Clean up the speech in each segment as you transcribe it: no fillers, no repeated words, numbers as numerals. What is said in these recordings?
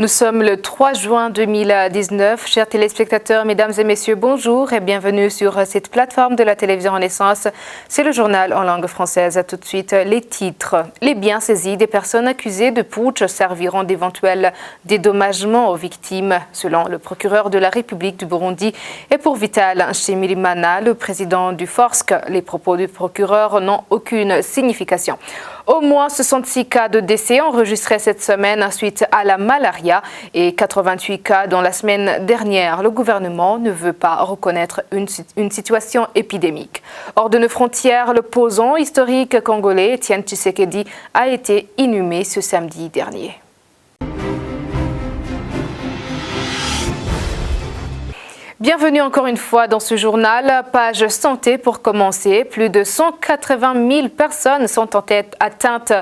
Nous sommes le 3 juin 2019. Chers téléspectateurs, mesdames et messieurs, bonjour et bienvenue sur cette plateforme de la télévision Renaissance. C'est le journal en langue française. Tout de suite, les titres. Les biens saisis des personnes accusées de putsch serviront d'éventuels dédommagements aux victimes, selon le procureur de la République du Burundi. Et pour Vital Nshimirimana, le président du FORSC, les propos du procureur n'ont aucune signification. Au moins 66 cas de décès enregistrés cette semaine suite à la malaria et 88 cas dans la semaine dernière. Le gouvernement ne veut pas reconnaître une situation épidémique. Hors de nos frontières, l'opposant historique congolais Étienne Tshisekedi a été inhumé ce samedi dernier. Bienvenue encore une fois dans ce journal. Page santé pour commencer. Plus de 180 000 personnes sont atteintes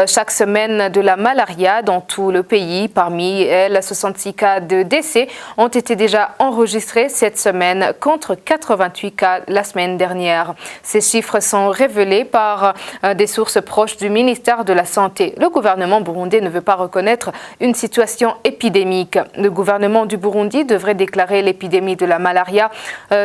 chaque semaine de la malaria dans tout le pays. Parmi elles, 66 cas de décès ont été déjà enregistrés cette semaine contre 88 cas la semaine dernière. Ces chiffres sont révélés par des sources proches du ministère de la Santé. Le gouvernement burundais ne veut pas reconnaître une situation épidémique. Le gouvernement du Burundi devrait déclarer l'épidémie de la malaria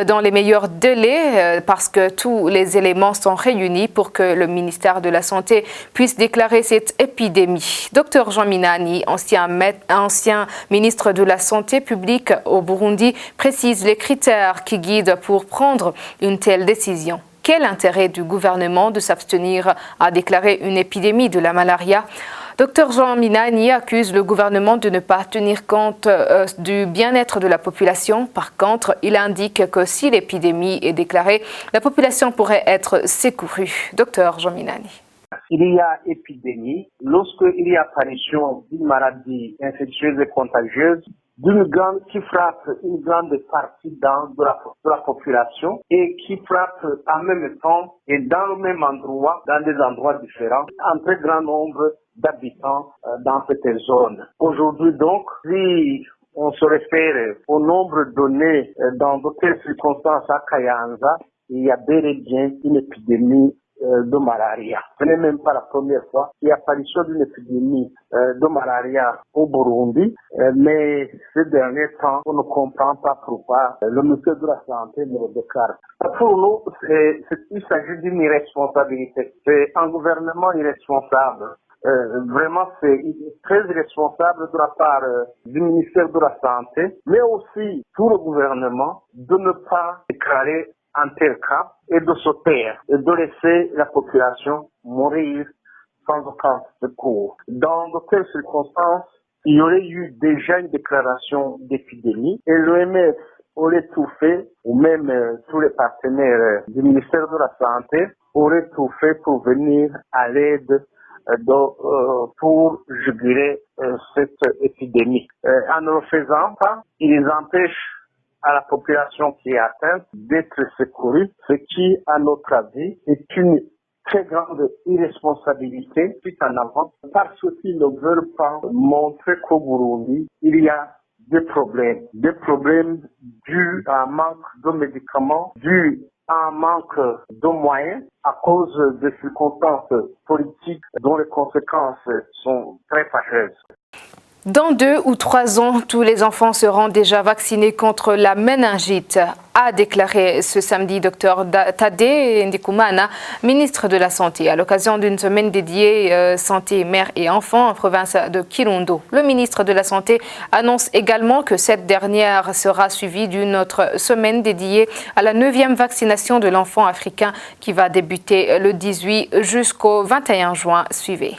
dans les meilleurs délais parce que tous les éléments sont réunis pour que le ministère de la Santé puisse déclarer cette épidémie. Dr Jean Minani, ancien ministre de la Santé publique au Burundi, précise les critères qui guident pour prendre une telle décision. Quel intérêt du gouvernement de s'abstenir à déclarer une épidémie de la malaria? Dr Jean Minani accuse le gouvernement de ne pas tenir compte du bien-être de la population. Par contre, il indique que si l'épidémie est déclarée, la population pourrait être secourue. Dr Jean Minani. Il y a épidémie lorsqu'il y a apparition d'une maladie infectieuse et contagieuse qui frappe une grande partie de la population et qui frappe en même temps et dans le même endroit, dans des endroits différents, un très grand nombre d'habitants dans cette zone. Aujourd'hui donc, si on se réfère au nombre donné dans d'autres circonstances à Kayanza, il y a bel et bien une épidémie de malaria. Ce n'est même pas la première fois qu'il y a apparition d'une épidémie de malaria au Burundi, mais ces derniers temps, on ne comprend pas pourquoi le ministère de la Santé ne le déclare. Pour nous, il s'agit d'une irresponsabilité. C'est un gouvernement irresponsable. Vraiment, c'est très irresponsable de la part du ministère de la Santé, mais aussi tout le gouvernement de ne pas déclarer un tel cas et de se taire et de laisser la population mourir sans aucun secours. Dans de telles circonstances, il y aurait eu déjà une déclaration d'épidémie et l'OMS aurait tout fait, ou même tous les partenaires du ministère de la Santé auraient tout fait pour venir à l'aide pour juguler cette épidémie. En ne le faisant pas, ils empêchent à la population qui est atteinte d'être secourue, ce qui, à notre avis, est une très grande irresponsabilité suite en avant, parce qu'ils ne veulent pas montrer qu'au Burundi, il y a des problèmes dus à un manque de médicaments, dus à un manque de moyens à cause des circonstances politiques dont les conséquences sont très fâcheuses. Dans 2 ou 3 ans, tous les enfants seront déjà vaccinés contre la méningite, a déclaré ce samedi Dr Tade Ndikumana, ministre de la Santé, à l'occasion d'une semaine dédiée santé mère et enfants en province de Kirundo. Le ministre de la Santé annonce également que cette dernière sera suivie d'une autre semaine dédiée à la 9e vaccination de l'enfant africain qui va débuter le 18 jusqu'au 21 juin. Suivez.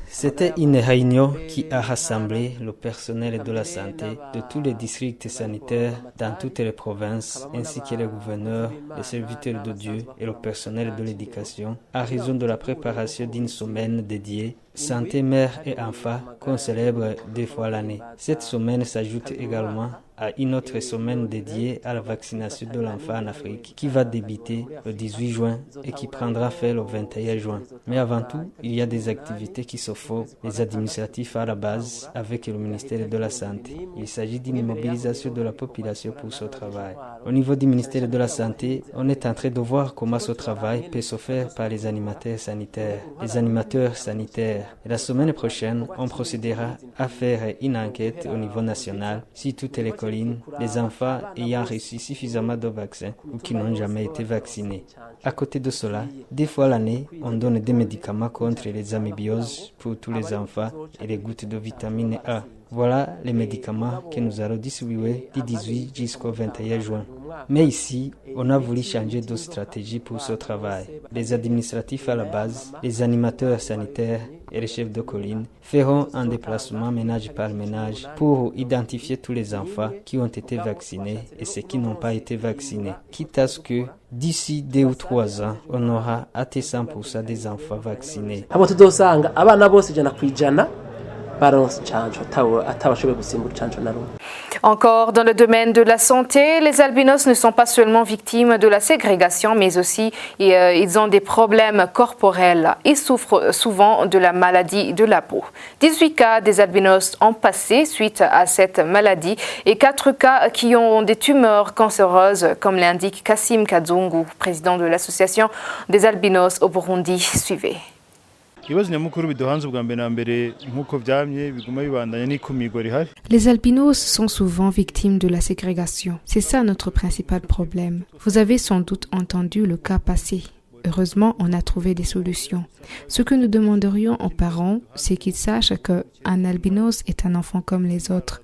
C'était une réunion qui a rassemblé le personnel de la santé de tous les districts sanitaires dans toutes les provinces, ainsi que les gouverneurs, les serviteurs de Dieu et le personnel de l'éducation, à raison de la préparation d'une semaine dédiée santé mère et enfant qu'on célèbre 2 fois l'année. Cette semaine s'ajoute également à une autre semaine dédiée à la vaccination de l'enfant en Afrique qui va débuter le 18 juin et qui prendra fin le 21 juin. Mais avant tout, il y a des activités qui se font, les administratifs à la base avec le ministère de la Santé. Il s'agit d'une mobilisation de la population pour ce travail. Au niveau du ministère de la Santé, on est en train de voir comment ce travail peut se faire par les animateurs sanitaires. Les animateurs sanitaires. Et la semaine prochaine, on procédera à faire une enquête au niveau national sur toutes les collines, les enfants ayant reçu suffisamment de vaccins ou qui n'ont jamais été vaccinés. À côté de cela, 2 fois l'année, on donne des médicaments contre les amébioses pour tous les enfants et les gouttes de vitamine A. Voilà les médicaments que nous allons distribuer du 18 jusqu'au 21 juin. Mais ici, on a voulu changer de stratégie pour ce travail. Les administratifs à la base, les animateurs sanitaires et les chefs de colline feront un déplacement ménage par ménage pour identifier tous les enfants qui ont été vaccinés et ceux qui n'ont pas été vaccinés. Quitte à ce que d'ici 2 ou 3 ans, on aura atteint 100% des enfants vaccinés. Encore dans le domaine de la santé, les albinos ne sont pas seulement victimes de la ségrégation, mais aussi ils ont des problèmes corporels. Ils souffrent souvent de la maladie de la peau. 18 cas des albinos ont passé suite à cette maladie et 4 cas qui ont des tumeurs cancéreuses, comme l'indique Kassim Kazungu, président de l'association des albinos au Burundi. Suivez. Les albinos sont souvent victimes de la ségrégation. C'est ça notre principal problème. Vous avez sans doute entendu le cas passé. Heureusement, on a trouvé des solutions. Ce que nous demanderions aux parents, c'est qu'ils sachent qu'un albinos est un enfant comme les autres,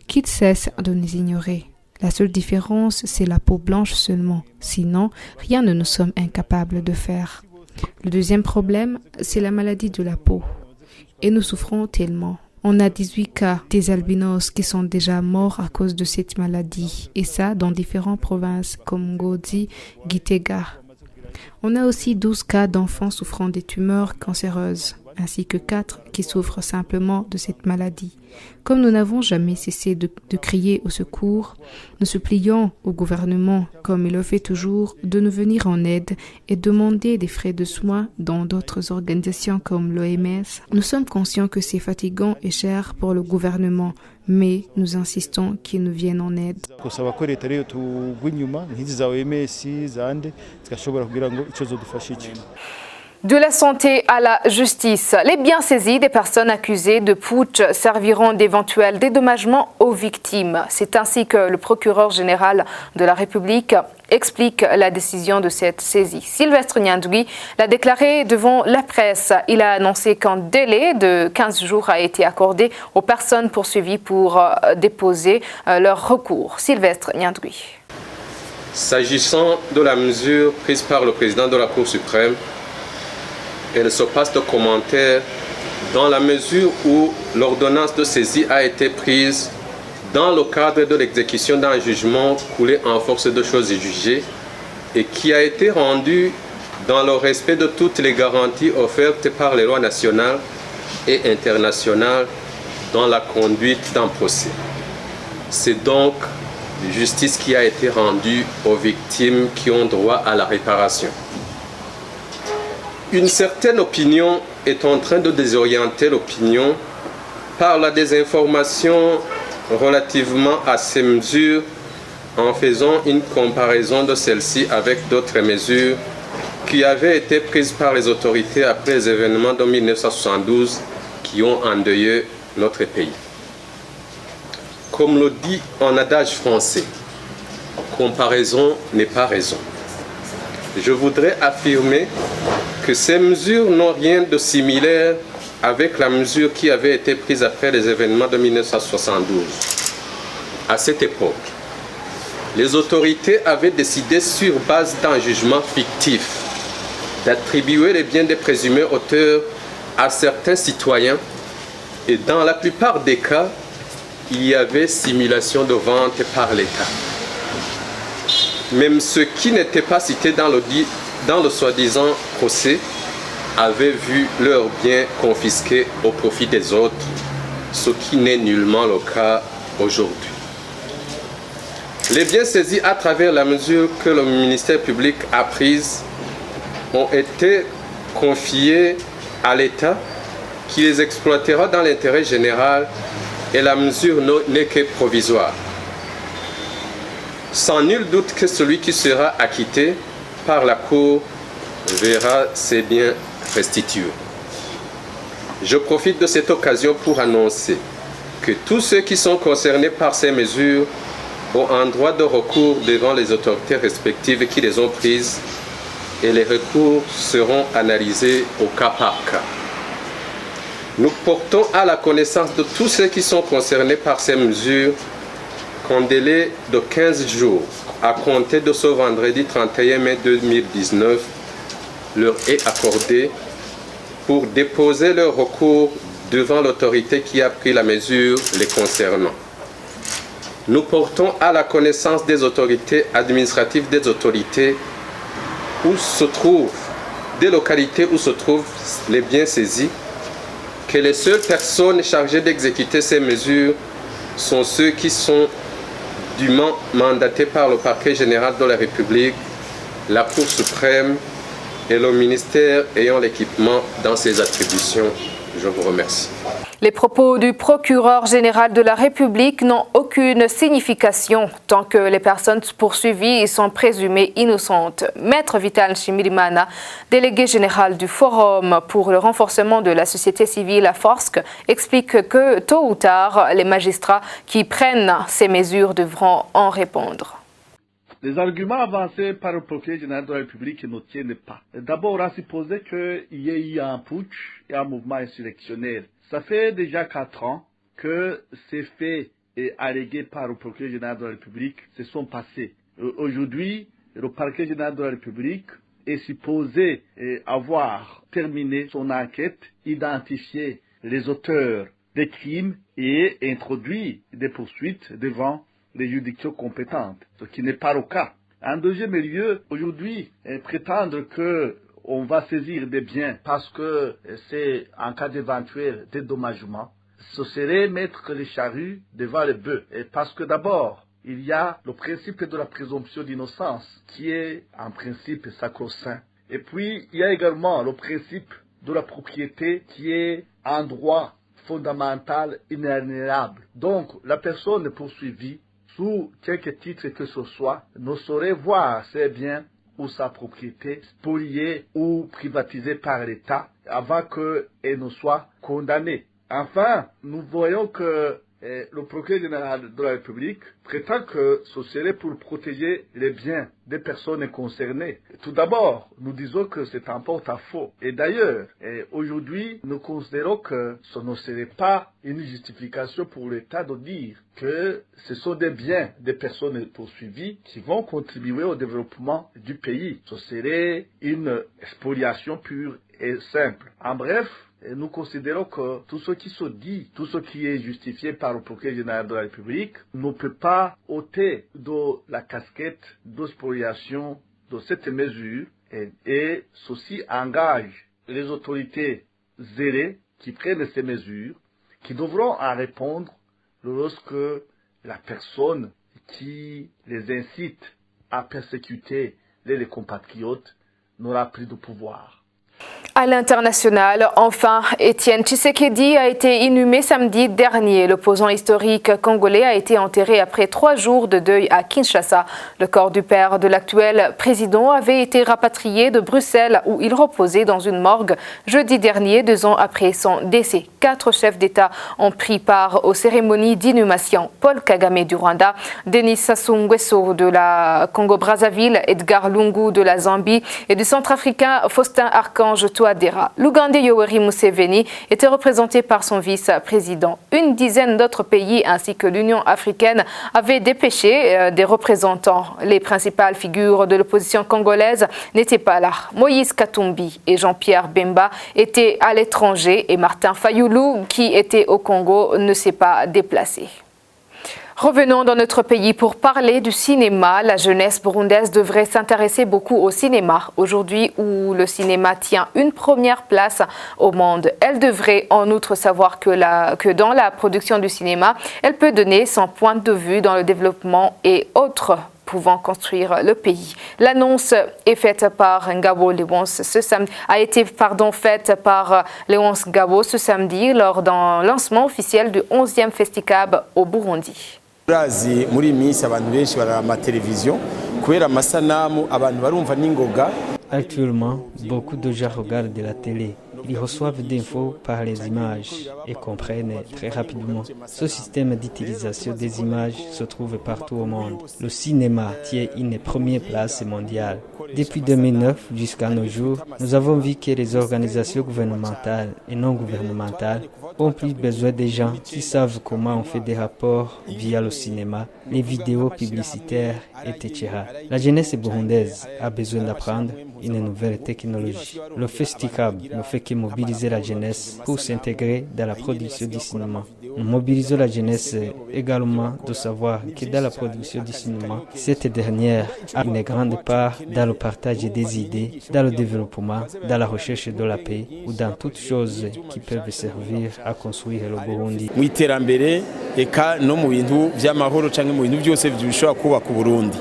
qu'ils cessent de nous ignorer. La seule différence, c'est la peau blanche seulement. Sinon, rien ne nous sommes incapables de faire. Le deuxième problème, c'est la maladie de la peau. Et nous souffrons tellement. On a 18 cas des albinos qui sont déjà morts à cause de cette maladie. Et ça, dans différentes provinces comme Ngodi, Gitega. On a aussi 12 cas d'enfants souffrant des tumeurs cancéreuses, ainsi que 4 qui souffrent simplement de cette maladie. Comme nous n'avons jamais cessé de crier au secours, nous supplions au gouvernement, comme il le fait toujours, de nous venir en aide et demander des frais de soins dans d'autres organisations comme l'OMS. Nous sommes conscients que c'est fatigant et cher pour le gouvernement, mais nous insistons qu'ils nous viennent en aide. De la santé à la justice, les biens saisis des personnes accusées de putsch serviront d'éventuels dédommagements aux victimes. C'est ainsi que le procureur général de la République explique la décision de cette saisie. Sylvestre Nyandwi l'a déclaré devant la presse. Il a annoncé qu'un délai de 15 jours a été accordé aux personnes poursuivies pour déposer leur recours. Sylvestre Nyandwi. S'agissant de la mesure prise par le président de la Cour suprême, elle se passe de commentaires dans la mesure où l'ordonnance de saisie a été prise dans le cadre de l'exécution d'un jugement coulé en force de choses jugées et qui a été rendue dans le respect de toutes les garanties offertes par les lois nationales et internationales dans la conduite d'un procès. C'est donc justice qui a été rendue aux victimes qui ont droit à la réparation. Une certaine opinion est en train de désorienter l'opinion par la désinformation relativement à ces mesures en faisant une comparaison de celles-ci avec d'autres mesures qui avaient été prises par les autorités après les événements de 1972 qui ont endeuillé notre pays. Comme le dit un adage français, comparaison n'est pas raison. Je voudrais affirmer que ces mesures n'ont rien de similaire avec la mesure qui avait été prise après les événements de 1972. À cette époque, les autorités avaient décidé sur base d'un jugement fictif d'attribuer les biens des présumés auteurs à certains citoyens et dans la plupart des cas, il y avait simulation de vente par l'État. Même ceux qui n'étaient pas cités dans le soi-disant procès avaient vu leurs biens confisqués au profit des autres, ce qui n'est nullement le cas aujourd'hui. Les biens saisis à travers la mesure que le ministère public a prise ont été confiés à l'État qui les exploitera dans l'intérêt général et la mesure n'est que provisoire. Sans nul doute que celui qui sera acquitté par la Cour verra ses biens restitués. Je profite de cette occasion pour annoncer que tous ceux qui sont concernés par ces mesures ont un droit de recours devant les autorités respectives qui les ont prises et les recours seront analysés au cas par cas. Nous portons à la connaissance de tous ceux qui sont concernés par ces mesures qu'un délai de 15 jours à compter de ce vendredi 31 mai 2019 leur est accordé pour déposer leur recours devant l'autorité qui a pris la mesure les concernant. Nous portons à la connaissance des autorités administratives, des localités où se trouvent les biens saisis, que les seules personnes chargées d'exécuter ces mesures sont ceux qui sont dûment mandatés par le Parquet général de la République, la Cour suprême et le ministère ayant l'équipement dans ses attributions. Je vous remercie. Les propos du procureur général de la République n'ont aucune signification tant que les personnes poursuivies sont présumées innocentes. Maître Vital Nshimirimana, délégué général du Forum pour le renforcement de la société civile à FORSC, explique que tôt ou tard, les magistrats qui prennent ces mesures devront en répondre. Les arguments avancés par le procureur général de la République ne tiennent pas. D'abord, à supposer qu'il y ait eu un putsch et un mouvement insurrectionnel. Ça fait déjà 4 ans que ces faits allégués par le procureur général de la République se sont passés. Aujourd'hui, le parquet général de la République est supposé avoir terminé son enquête, identifié les auteurs des crimes et introduit des poursuites devant les juridictions compétentes, ce qui n'est pas le cas. En deuxième lieu, aujourd'hui, prétendre que on va saisir des biens parce que c'est en cas d'éventuel dédommagement, ce serait mettre les charrues devant les bœufs. Et parce que d'abord, il y a le principe de la présomption d'innocence qui est un principe sacro-saint. Et puis, il y a également le principe de la propriété qui est un droit fondamental inaliénable. Donc, la personne poursuivie, sous quelque titre que ce soit, ne saurait voir ses biens ou sa propriété spoliée ou privatisée par l'État avant qu'elle ne soit condamnée. Enfin, nous voyons que le procureur général de la République prétend que ce serait pour protéger les biens des personnes concernées. Tout d'abord, nous disons que c'est un porte-à-faux. Et d'ailleurs, aujourd'hui, nous considérons que ce ne serait pas une justification pour l'État de dire que ce sont des biens des personnes poursuivies qui vont contribuer au développement du pays. Ce serait une spoliation pure et simple. En bref, et nous considérons que tout ce qui se dit, tout ce qui est justifié par le procureur général de la République ne peut pas ôter de la casquette de spoliation de cette mesure et ceci engage les autorités zélées qui prennent ces mesures, qui devront en répondre lorsque la personne qui les incite à persécuter les compatriotes n'aura plus de pouvoir. À l'international, enfin, Étienne Tshisekedi a été inhumé samedi dernier. L'opposant historique congolais a été enterré après 3 jours de deuil à Kinshasa. Le corps du père de l'actuel président avait été rapatrié de Bruxelles où il reposait dans une morgue jeudi dernier, 2 ans après son décès. 4 chefs d'État ont pris part aux cérémonies d'inhumation. Paul Kagame du Rwanda, Denis Sassou Nguesso de la Congo-Brazzaville, Edgar Lungu de la Zambie et du centrafricain Faustin Archange Touadéra. L'Ougandais Yoweri Museveni était représenté par son vice-président. Une dizaine d'autres pays ainsi que l'Union africaine avaient dépêché des représentants. Les principales figures de l'opposition congolaise n'étaient pas là. Moïse Katumbi et Jean-Pierre Bemba étaient à l'étranger et Martin Fayoulou, qui était au Congo, ne s'est pas déplacé. Revenons dans notre pays pour parler du cinéma. La jeunesse burundaise devrait s'intéresser beaucoup au cinéma. Aujourd'hui, où le cinéma tient une première place au monde, elle devrait en outre savoir que dans la production du cinéma, elle peut donner son point de vue dans le développement et autres pouvant construire le pays. L'annonce est faite par Ngabo Léonce faite par Léonce Ngabo ce samedi lors d'un lancement officiel du 11e Festicab au Burundi. Urazi muri iyi minsi abantu benshi barara amateleviziyo kubera amasanamu abantu barumva n'ingoga. Actuellement, beaucoup de gens regardent de la télé. Ils reçoivent des infos par les images et comprennent très rapidement. Ce système d'utilisation des images se trouve partout au monde. Le cinéma tient une première place mondiale. Depuis 2009 jusqu'à nos jours, nous avons vu que les organisations gouvernementales et non gouvernementales ont plus besoin des gens qui savent comment on fait des rapports via le cinéma, les vidéos publicitaires, etc. La jeunesse burundaise a besoin d'apprendre une nouvelle technologie. Le Festicab ne fait que mobiliser la jeunesse pour s'intégrer dans la production du cinéma. Nous mobilisons la jeunesse également de savoir que dans la production du cinéma, cette dernière a une grande part dans le partage des idées, dans le développement, dans la recherche de la paix ou dans toutes choses qui peuvent servir à construire le Burundi. Mu iterambere eka no mu bintu by'amahoro canke mu bintu byose bishobora kubaka Burundi.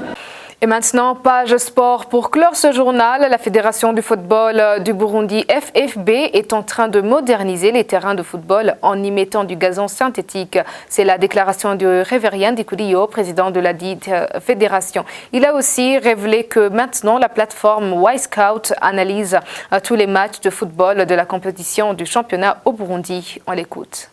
Et maintenant, page sport. Pour clore ce journal, la Fédération du football du Burundi, FFB, est en train de moderniser les terrains de football en y mettant du gazon synthétique. C'est la déclaration du Révérien Dikuliyo, président de la dite fédération. Il a aussi révélé que maintenant, la plateforme Y-Scout analyse tous les matchs de football de la compétition du championnat au Burundi. On l'écoute.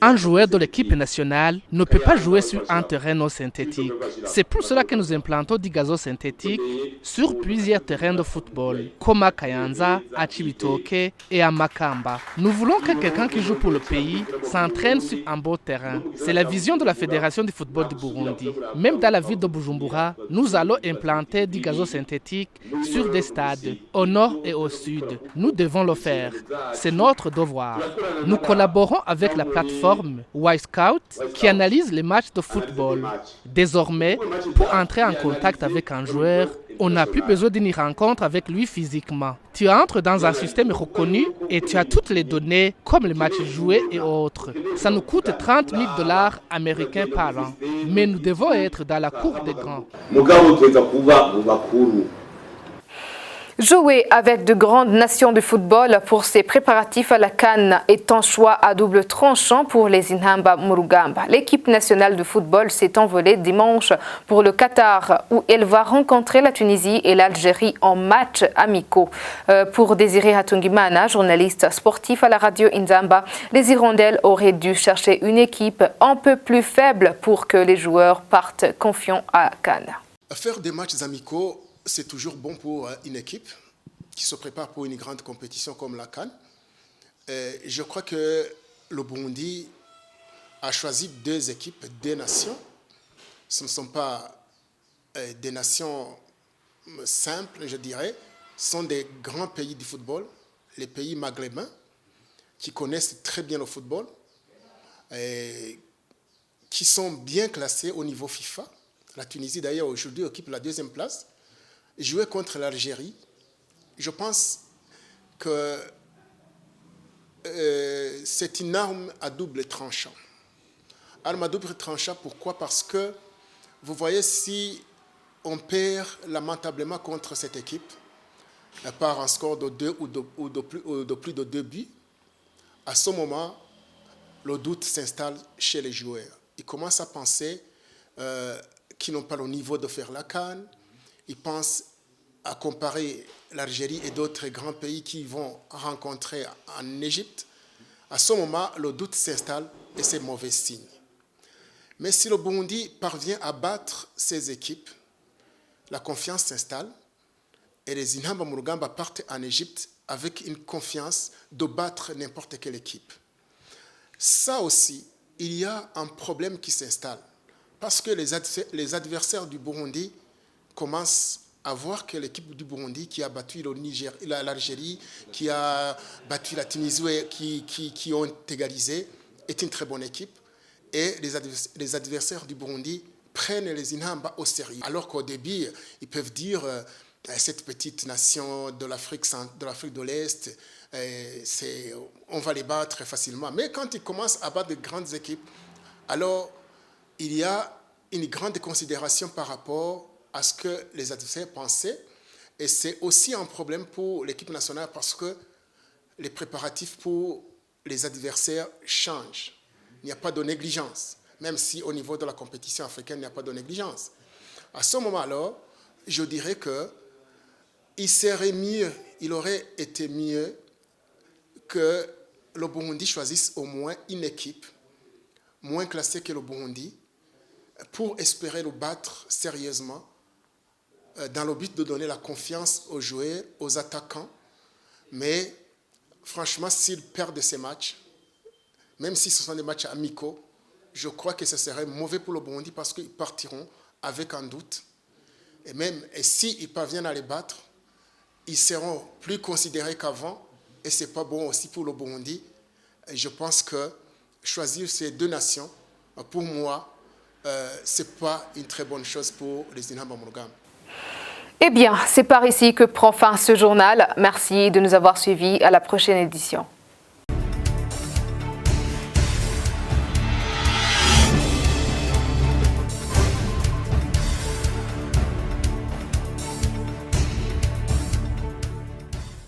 Un joueur de l'équipe nationale ne peut pas jouer sur un terrain non synthétique. C'est pour cela que nous implantons du gazon synthétique sur plusieurs terrains de football, comme à Kayanza, à Chibitoke et à Makamba. Nous voulons que quelqu'un qui joue pour le pays s'entraîne sur un beau terrain. C'est la vision de la Fédération du football du Burundi. Même dans la ville de Bujumbura, nous allons implanter du gazon synthétique sur des stades, au nord et au sud. Nous devons le faire. C'est notre devoir. Nous collaborons avec la plateforme Y-Scout qui analyse les matchs de football. Désormais, pour entrer en contact avec un joueur, on n'a plus besoin d'une rencontre avec lui physiquement. Tu entres dans un système reconnu et tu as toutes les données comme les matchs joués et autres. Ça nous coûte $30,000 américains par an. Mais nous devons être dans la cour des grands. Jouer avec de grandes nations de football pour ses préparatifs à la CAN est un choix à double tranchant pour les Intamba Murugamba. L'équipe nationale de football s'est envolée dimanche pour le Qatar où elle va rencontrer la Tunisie et l'Algérie en matchs amicaux. Pour Désiré Hatungimana, journaliste sportif à la radio Inzamba, les Hirondelles auraient dû chercher une équipe un peu plus faible pour que les joueurs partent confiants à CAN. Faire des matchs amicaux, c'est toujours bon pour une équipe qui se prépare pour une grande compétition comme la CAN. Je crois que le Burundi a choisi deux équipes, deux nations. Ce ne sont pas des nations simples, je dirais. Ce sont des grands pays du football, les pays maghrébins, qui connaissent très bien le football, qui sont bien classés au niveau FIFA. La Tunisie, d'ailleurs, aujourd'hui, occupe la deuxième place. Jouer contre l'Algérie, je pense que c'est une arme à double tranchant. Arme à double tranchant, pourquoi? Parce que, vous voyez, si on perd lamentablement contre cette équipe, par un score de 2 ou de plus de 2 buts, à ce moment, le doute s'installe chez les joueurs. Ils commencent à penser qu'ils n'ont pas le niveau de faire la CAN. Ils pensent à comparer l'Algérie et d'autres grands pays qu'ils vont rencontrer en Égypte. À ce moment, le doute s'installe et c'est mauvais signe. Mais si le Burundi parvient à battre ces équipes, la confiance s'installe et les Intamba Murugamba partent en Égypte avec une confiance de battre n'importe quelle équipe. Ça aussi, il y a un problème qui s'installe parce que les adversaires du Burundi commencent à voir que l'équipe du Burundi qui a battu l'Algérie, qui a battu la Tunisie, qui ont égalisé, est une très bonne équipe. Et les adversaires du Burundi prennent les Inhamba au sérieux. Alors qu'au début, ils peuvent dire cette petite nation de l'Afrique de l'Est, on va les battre facilement. Mais quand ils commencent à battre de grandes équipes, alors il y a une grande considération par rapport à ce que les adversaires pensaient. Et c'est aussi un problème pour l'équipe nationale parce que les préparatifs pour les adversaires changent. Il n'y a pas de négligence, même si au niveau de la compétition africaine, il n'y a pas de négligence. À ce moment-là, je dirais qu'il aurait été mieux que le Burundi choisisse au moins une équipe moins classée que le Burundi pour espérer le battre sérieusement dans le but de donner la confiance aux joueurs, aux attaquants. Mais franchement, s'ils perdent ces matchs, même si ce sont des matchs amicaux, je crois que ce serait mauvais pour le Burundi parce qu'ils partiront avec un doute. Et s'ils parviennent à les battre, ils seront plus considérés qu'avant. Et ce n'est pas bon aussi pour le Burundi. Et je pense que choisir ces deux nations, pour moi, ce n'est pas une très bonne chose pour les Inhamba Monogame. Eh bien, c'est par ici que prend fin ce journal. Merci de nous avoir suivis. À la prochaine édition.